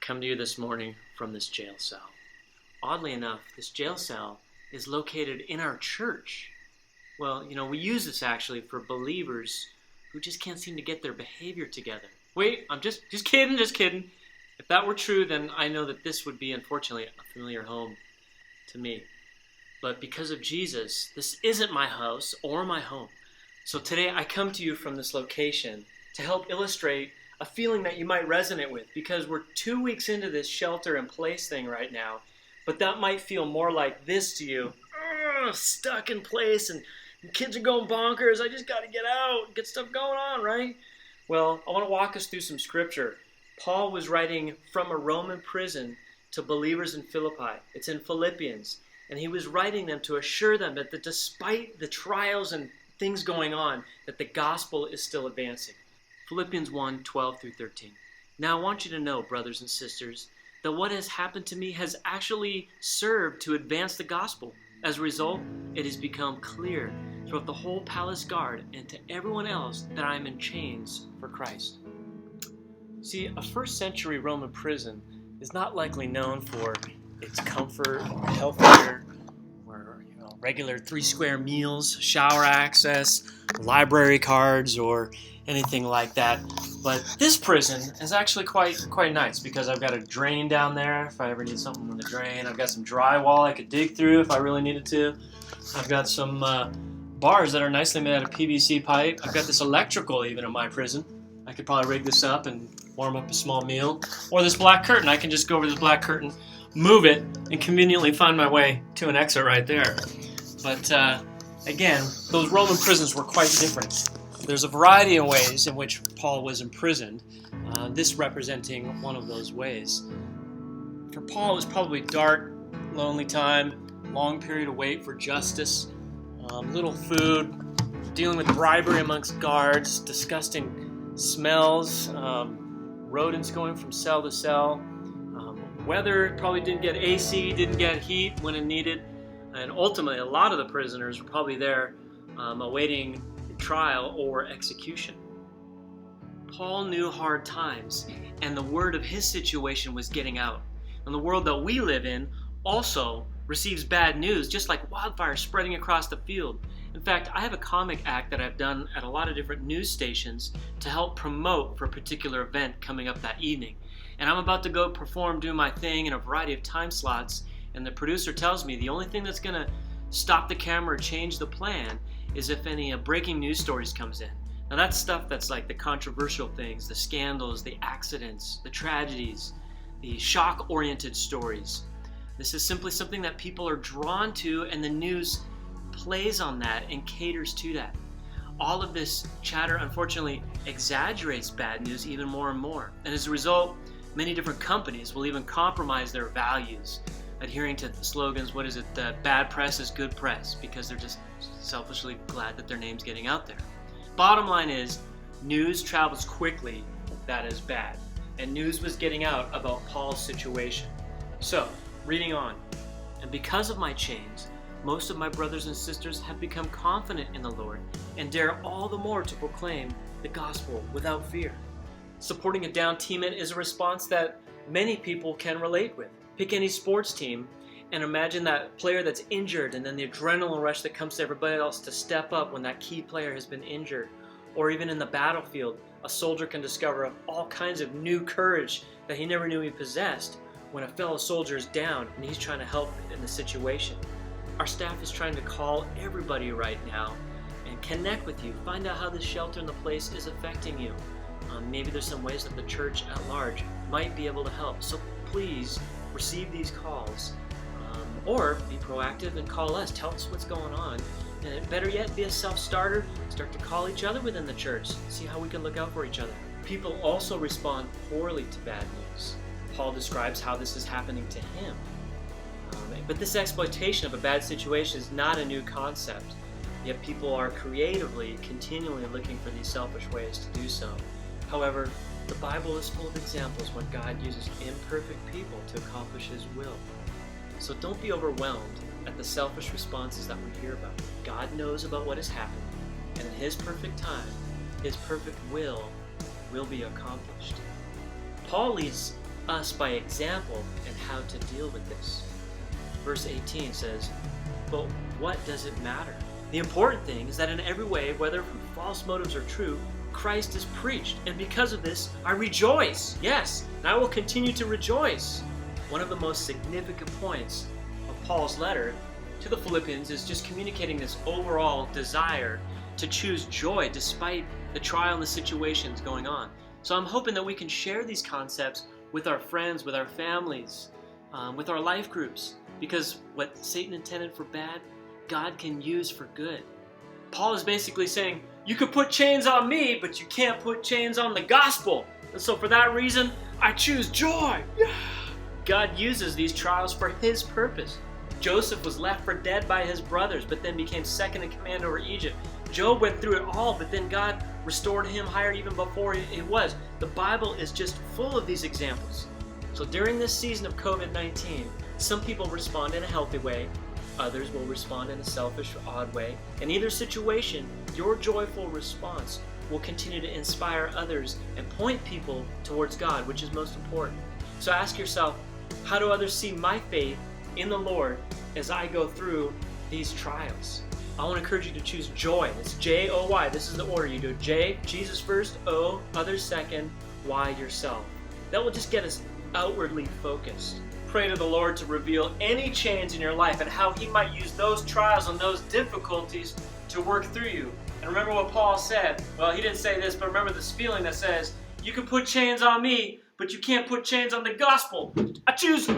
come to you this morning from this jail cell. Oddly enough, this jail cell is located in our church. Well, we use this actually for believers who just can't seem to get their behavior together. Wait, I'm just kidding. If that were true, then I know that this would be, unfortunately, a familiar home to me. But because of Jesus, this isn't my house or my home. So today I come to you from this location to help illustrate a feeling that you might resonate with, because we're 2 weeks into this shelter in place thing right now, but that might feel more like this to you. Stuck in place and kids are going bonkers. I just got to get out, get stuff going on, right? Well, I want to walk us through some scripture. Paul was writing from a Roman prison to believers in Philippi. It's in Philippians. And he was writing them to assure them that despite the trials and things going on, that the gospel is still advancing. Philippians 1:12-13. Now I want you to know, brothers and sisters, that what has happened to me has actually served to advance the gospel. As a result, it has become clear throughout the whole palace guard and to everyone else that I am in chains for Christ. See, a first century Roman prison is not likely known for its comfort or healthcare or regular 3 square meals, shower access, library cards, or anything like that. But this prison is actually quite nice, because I've got a drain down there if I ever need something in the drain. I've got some drywall I could dig through if I really needed to. I've got some bars that are nicely made out of PVC pipe. I've got this electrical even in my prison. I could probably rig this up and warm up a small meal. Or this black curtain. I can just go over this black curtain, move it, and conveniently find my way to an exit right there. But again, those Roman prisons were quite different. There's a variety of ways in which Paul was imprisoned, this representing one of those ways. For Paul, it was probably dark, lonely time, long period of wait for justice, little food, dealing with bribery amongst guards, disgusting smells, rodents going from cell to cell, weather, probably didn't get AC, didn't get heat when it needed, and ultimately a lot of the prisoners were probably there awaiting trial or execution. Paul knew hard times, and the word of his situation was getting out. And the world that we live in also receives bad news, just like wildfire spreading across the field. In fact, I have a comic act that I've done at a lot of different news stations to help promote for a particular event coming up that evening. And I'm about to go perform, do my thing in a variety of time slots, and the producer tells me the only thing that's going to stop the camera or change the plan is if any breaking news stories comes in. Now that's stuff that's like the controversial things, the scandals, the accidents, the tragedies, the shock-oriented stories. This is simply something that people are drawn to, and the news plays on that and caters to that. All of this chatter, unfortunately, exaggerates bad news even more and more. And as a result, many different companies will even compromise their values, adhering to the slogans, bad press is good press, because they're just selfishly glad that their name's getting out there. Bottom line is, news travels quickly, that is bad. And news was getting out about Paul's situation. So, reading on. And because of my chains, most of my brothers and sisters have become confident in the Lord and dare all the more to proclaim the gospel without fear. Supporting a down teammate is a response that many people can relate with. Pick any sports team and imagine that player that's injured, and then the adrenaline rush that comes to everybody else to step up when that key player has been injured. Or even in the battlefield, a soldier can discover all kinds of new courage that he never knew he possessed when a fellow soldier is down and he's trying to help in the situation. Our staff is trying to call everybody right now and connect with you. Find out how this shelter in the place is affecting you. Maybe there's some ways that the church at large might be able to help. So please receive these calls, or be proactive and call us. Tell us what's going on. And better yet, be a self-starter. Start to call each other within the church. See how we can look out for each other. People also respond poorly to bad news. Paul describes how this is happening to him. But this exploitation of a bad situation is not a new concept. Yet people are creatively, continually looking for these selfish ways to do so. However, the Bible is full of examples when God uses imperfect people to accomplish His will. So don't be overwhelmed at the selfish responses that we hear about. God knows about what is happening, and in His perfect time, His perfect will be accomplished. Paul leads us by example and how to deal with this. Verse 18 says, "But what does it matter? The important thing is that in every way, whether from false motives or true, Christ is preached, and because of this, I rejoice. Yes, and I will continue to rejoice." One of the most significant points of Paul's letter to the Philippians is just communicating this overall desire to choose joy despite the trial and the situations going on. So I'm hoping that we can share these concepts with our friends, with our families, with our life groups, because what Satan intended for bad, God can use for good. Paul is basically saying, you could put chains on me, but you can't put chains on the gospel. And so for that reason, I choose joy. Yeah. God uses these trials for his purpose. Joseph was left for dead by his brothers, but then became second in command over Egypt. Job went through it all, but then God restored him higher even before it was. The Bible is just full of these examples. So during this season of COVID-19, some people respond in a healthy way, others will respond in a selfish, odd way. In either situation, your joyful response will continue to inspire others and point people towards God, which is most important. So ask yourself, how do others see my faith in the Lord as I go through these trials? I want to encourage you to choose joy. It's J-O-Y. This is the order. You do J, Jesus first, O, others second, Y, yourself. That will just get us outwardly focused. Pray to the Lord to reveal any chains in your life and how he might use those trials and those difficulties to work through you. And remember what Paul said. Well, he didn't say this, but remember this feeling that says, you can put chains on me, but you can't put chains on the gospel. I choose joy!